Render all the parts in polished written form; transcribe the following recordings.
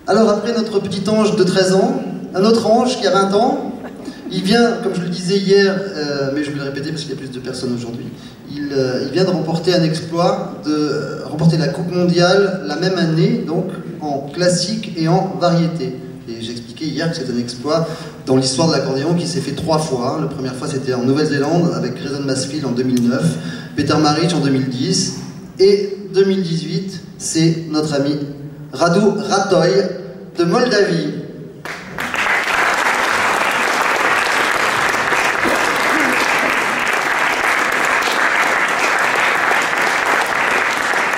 Alors après notre petit ange de 13 ans, un autre ange qui a 20 ans, il vient, comme je le disais hier, mais je vais le répéter parce qu'il y a plus de personnes aujourd'hui, il vient de remporter un exploit, de remporter la Coupe mondiale la même année, donc en classique et en variété. Et j'expliquais hier que c'est un exploit dans l'histoire de l'accordéon qui s'est fait 3 fois. La première fois c'était en Nouvelle-Zélande avec Grayson Mansfield en 2009, Peter Maric en 2010, et 2018 c'est notre ami Radu Ratoy de Moldavie.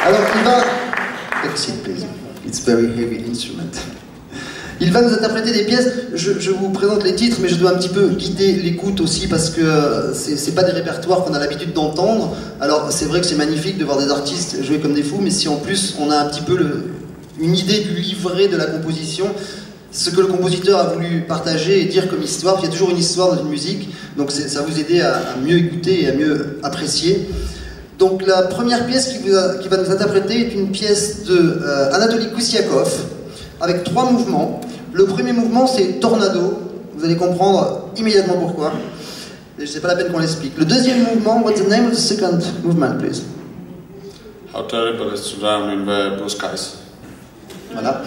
Alors il va... Exit please. It's very heavy instrument. Il va nous interpréter des pièces, je vous présente les titres, mais je dois un petit peu guider l'écoute aussi parce que c'est pas des répertoires qu'on a l'habitude d'entendre. Alors c'est vrai que c'est magnifique de voir des artistes jouer comme des fous, mais si en plus on a un petit peu une idée du livret de la composition, ce que le compositeur a voulu partager et dire comme histoire, parce qu'il y a toujours une histoire dans une musique, donc ça va vous aider à mieux écouter et à mieux apprécier. Donc la première pièce qui va nous interpréter est une pièce de Anatoly Kusiakov, avec 3 mouvements. Le premier mouvement c'est Tornado, vous allez comprendre immédiatement pourquoi, et c'est pas la peine qu'on l'explique. Le deuxième mouvement, what's the name of the second movement please? How terrible is to drown in the blue skies. Voilà,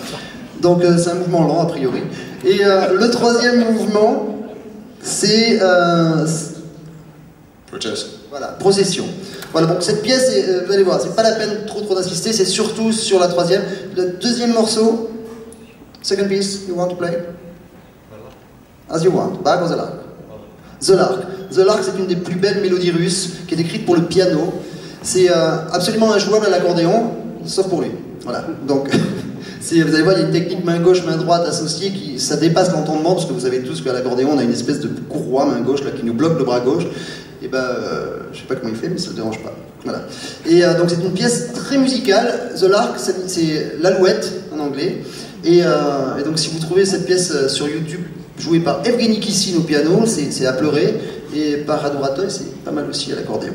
donc c'est un mouvement lent a priori. Et le troisième mouvement c'est... voilà, Procession. Voilà, donc cette pièce, vous allez voir, c'est pas la peine trop d'insister, c'est surtout sur la troisième. Le deuxième morceau, second piece, you want to play? As you want, Bach or the Lark? The Lark. The Lark, c'est une des plus belles mélodies russes qui est écrite pour le piano. C'est absolument injouable à l'accordéon, sauf pour lui. Voilà, donc vous allez voir, il y a une technique main gauche, main droite associée qui ça dépasse l'entendement, parce que vous savez tous qu'à l'accordéon, on a une espèce de courroie main gauche là, qui nous bloque le bras gauche. Et ben, je sais pas comment il fait, mais ça ne dérange pas. Voilà. Et donc c'est une pièce très musicale. The Lark, c'est l'alouette en anglais. Et donc si vous trouvez cette pièce sur YouTube, jouée par Evgeny Kissin au piano, c'est à pleurer. Et par Radu Ratoy, c'est pas mal aussi à l'accordéon.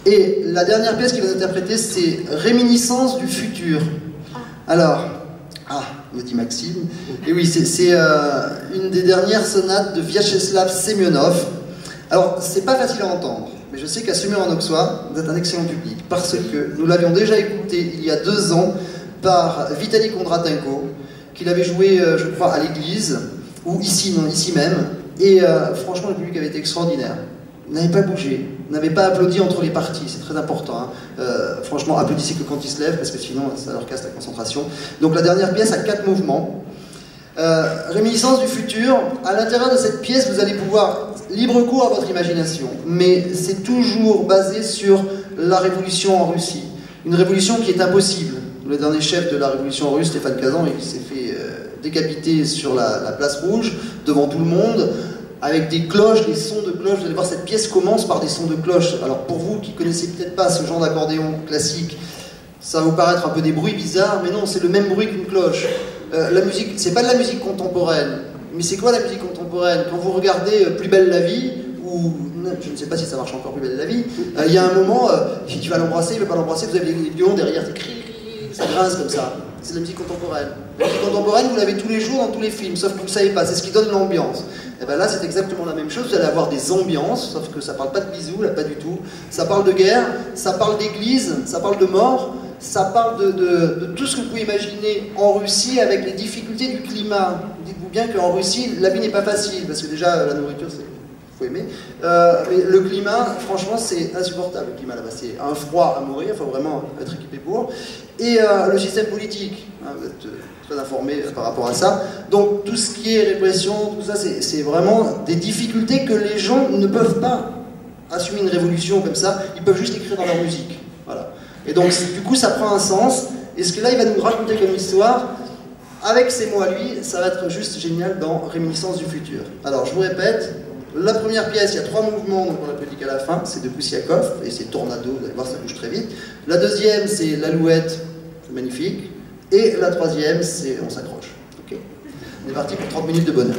Et la dernière pièce qu'il va interpréter, c'est Réminiscence du futur. Alors, me dit Maxime. Et oui, c'est une des dernières sonates de Vyacheslav Semyonov. Alors, c'est pas facile à entendre, mais je sais qu'à Sumer-en-Auxois, vous êtes un excellent public, parce que nous l'avions déjà écouté il y a 2 ans par Vitaly Kondratenko, qu'il avait joué, je crois, à l'église, ou ici, non, ici même, et franchement, le public avait été extraordinaire. Il n'avait pas bougé, n'avait pas applaudi entre les parties, c'est très important. Hein. Franchement, applaudissez que quand ils se lèvent, parce que sinon, ça leur casse la concentration. Donc, la dernière pièce a 4 mouvements. Réminiscence du futur. À l'intérieur de cette pièce, vous allez pouvoir libre cours à votre imagination, mais c'est toujours basé sur la révolution en Russie, une révolution qui est impossible. Le dernier chef de la révolution russe, Stéphane Kazan, il s'est fait décapiter sur la place rouge devant tout le monde avec des cloches, des sons de cloches. Vous allez voir, cette pièce commence par des sons de cloches. Alors pour vous qui connaissez peut-être pas ce genre d'accordéon classique, ça va vous paraître un peu des bruits bizarres, mais non, c'est le même bruit qu'une cloche. La musique, c'est pas de la musique contemporaine, mais c'est quoi la musique contemporaine? Quand vous regardez Plus belle la vie, ou je ne sais pas si ça marche encore Plus belle la vie, il y a un moment, tu vas l'embrasser, il ne veut pas l'embrasser, vous avez des violons derrière, ça grince comme ça. C'est de la musique contemporaine. La musique contemporaine, vous l'avez tous les jours dans tous les films, sauf que vous ne savez pas, c'est ce qui donne l'ambiance. Et bien là, c'est exactement la même chose, vous allez avoir des ambiances, sauf que ça parle pas de bisous, là, pas du tout. Ça parle de guerre, ça parle d'église, ça parle de mort, ça parle de tout ce que vous pouvez imaginer en Russie avec les difficultés du climat. Dites-vous bien qu'en Russie, la vie n'est pas facile, parce que déjà, la nourriture, c'est... faut aimer. Mais le climat, franchement, c'est insupportable, le climat là-bas. C'est un froid à mourir, il faut vraiment être équipé pour. Et le système politique, hein, vous êtes très informé par rapport à ça. Donc, tout ce qui est répression, tout ça, c'est vraiment des difficultés que les gens ne peuvent pas assumer une révolution comme ça. Ils peuvent juste écrire dans leur musique. Voilà. Et donc, du coup, ça prend un sens. Et ce que là, il va nous raconter comme histoire, avec ses mots à lui, ça va être juste génial dans Réminiscence du futur. Alors, je vous répète, la première pièce, il y a 3 mouvements, donc on l'applaudit qu'à la fin, c'est de Kusiakov, et c'est Tornado, vous allez voir, ça bouge très vite. La deuxième, c'est l'Alouette, c'est magnifique. Et la troisième, c'est On s'accroche. Okay. On est parti pour 30 minutes de bonheur.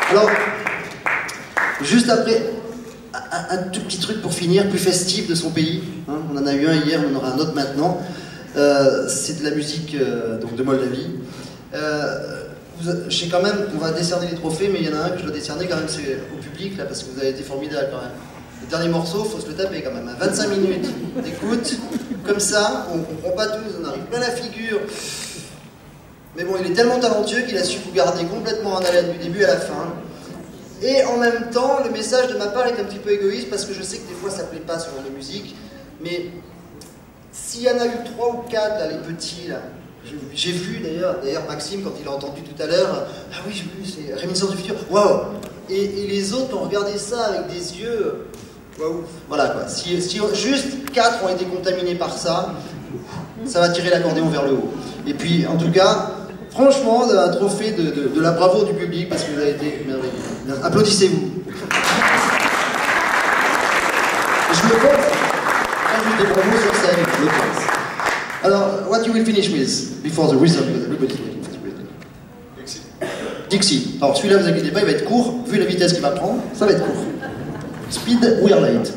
Alors, juste après, un tout petit truc pour finir, plus festif de son pays. Hein, on en a eu un hier, on en aura un autre maintenant. C'est de la musique donc de Moldavie. Je sais quand même, on va décerner les trophées, mais il y en a un que je dois décerner quand même, c'est au public, là, parce que vous avez été formidable quand même. Le dernier morceau, il faut se le taper quand même, hein. 25 minutes d'écoute, comme ça, on comprend pas tous, on arrive plein la figure. Mais bon, il est tellement talentueux qu'il a su vous garder complètement en haleine du début à la fin. Et en même temps, le message de ma part est un petit peu égoïste, parce que je sais que des fois ça plaît pas ce genre de musique, mais s'il y en a eu 3 ou 4, là, les petits, là, j'ai vu d'ailleurs Maxime, quand il a entendu tout à l'heure, ah oui, j'ai vu, c'est Réminiscence du futur, waouh! Et les autres ont regardé ça avec des yeux, waouh! Voilà quoi, si juste 4 ont été contaminés par ça, ça va tirer l'accordéon vers le haut. Et puis, en tout cas, franchement, un trophée de la bravoure du public, parce que vous avez été merveilleux. Applaudissez-vous. Je me pense, quand je des bravos sur scène, je le pense. Alors, what you will finish with before the rhythm, because everybody's waiting for the rhythm. Dixie. Dixie. Alors celui-là, vous inquiétez pas, il va être court, vu la vitesse qu'il va prendre, ça va être court. Speed, we are late.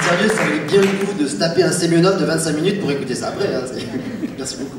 Sérieux, ça valait bien le coup de se taper un sémionov de 25 minutes pour écouter ça après. Hein, merci beaucoup.